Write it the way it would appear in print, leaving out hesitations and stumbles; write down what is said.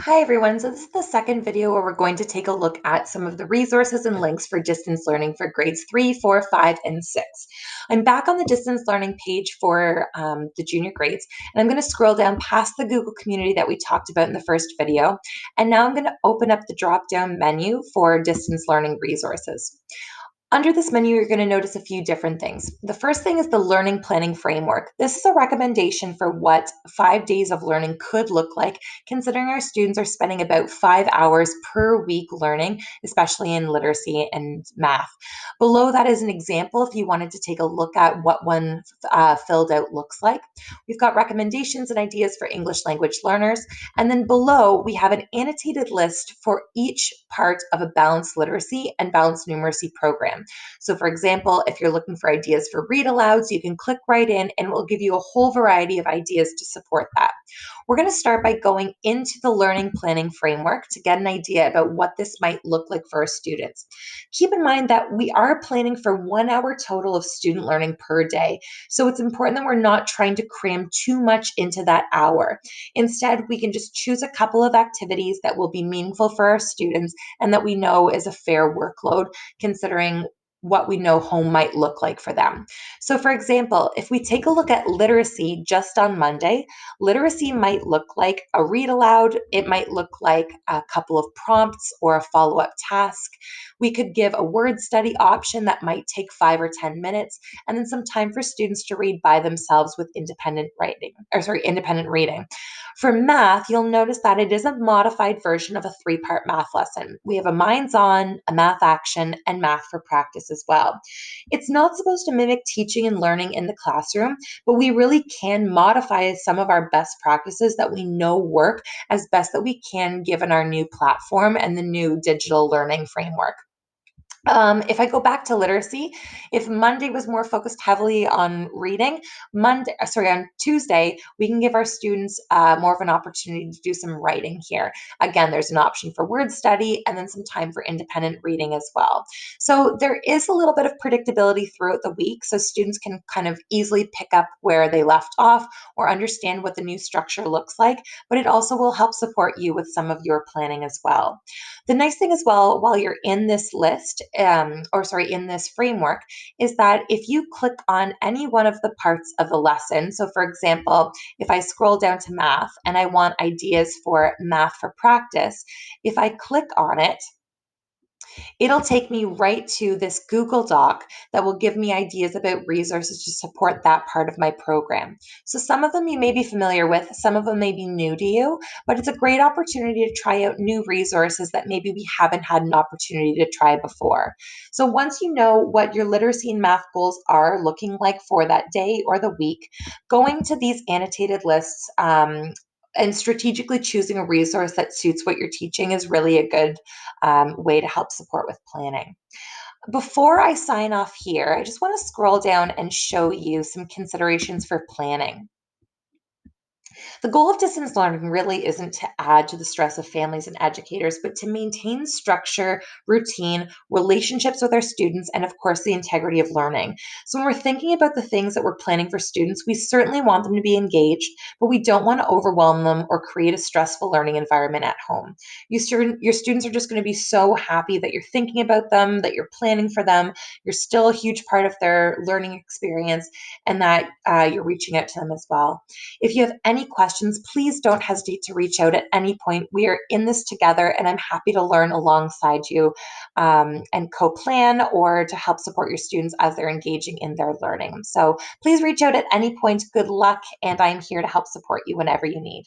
Hi everyone, so this is the second video where we're going to take a look at some of the resources and links for distance learning for grades 3, 4, 5, and 6. I'm back on the distance learning page for the junior grades, and I'm going to scroll down past the Google community that we talked about in the first video, and now I'm going to open up the drop-down menu for distance learning resources. Under this menu, you're going to notice a few different things. The first thing is the learning planning framework. This is a recommendation for what 5 days of learning could look like, considering our students are spending about 5 hours per week learning, especially in literacy and math. Below that is an example if you wanted to take a look at what one filled out looks like. We've got recommendations and ideas for English language learners. And then below, we have an annotated list for each part of a balanced literacy and balanced numeracy program. So for example, if you're looking for ideas for read alouds, you can click right in and it will give you a whole variety of ideas to support that. We're going to start by going into the learning planning framework to get an idea about what this might look like for our students. Keep in mind that we are planning for 1 hour total of student learning per day. So it's important that we're not trying to cram too much into that hour. Instead, we can just choose a couple of activities that will be meaningful for our students and that we know is a fair workload, considering what we know home might look like for them. So for example, if we take a look at literacy just on Monday, literacy might look like a read aloud, it might look like a couple of prompts or a follow-up task. We could give a word study option that might take 5 or 10 minutes, and then some time for students to read by themselves with independent reading. For math, you'll notice that it is a modified version of a 3-part math lesson. We have a minds on, a math action, and math for practice as well. It's not supposed to mimic teaching and learning in the classroom, but we really can modify some of our best practices that we know work as best that we can given our new platform and the new digital learning framework. If I go back to literacy, if Monday was more focused heavily on reading, on Tuesday, we can give our students more of an opportunity to do some writing here. Again, there's an option for word study and then some time for independent reading as well. So there is a little bit of predictability throughout the week, so students can kind of easily pick up where they left off or understand what the new structure looks like, but it also will help support you with some of your planning as well. The nice thing as well, while you're in this list, in this framework, is that if you click on any one of the parts of the lesson, so for example, if I scroll down to math and I want ideas for math for practice, if I click on it, it'll take me right to this Google Doc that will give me ideas about resources to support that part of my program. So some of them you may be familiar with, some of them may be new to you, but it's a great opportunity to try out new resources that maybe we haven't had an opportunity to try before. So once you know what your literacy and math goals are looking like for that day or the week, going to these annotated lists and strategically choosing a resource that suits what you're teaching is really a good way to help support with planning. Before I sign off here, I just want to scroll down and show you some considerations for planning. The goal of distance learning really isn't to add to the stress of families and educators, but to maintain structure, routine, relationships with our students, and of course, the integrity of learning. So when we're thinking about the things that we're planning for students, we certainly want them to be engaged, but we don't want to overwhelm them or create a stressful learning environment at home. Your students are just going to be so happy that you're thinking about them, that you're planning for them, you're still a huge part of their learning experience, and that you're reaching out to them as well. If you have any questions, please don't hesitate to reach out at any point. We are in this together, and I'm happy to learn alongside you and co-plan or to help support your students as they're engaging in their learning. So please reach out at any point. Good luck, and I'm here to help support you whenever you need.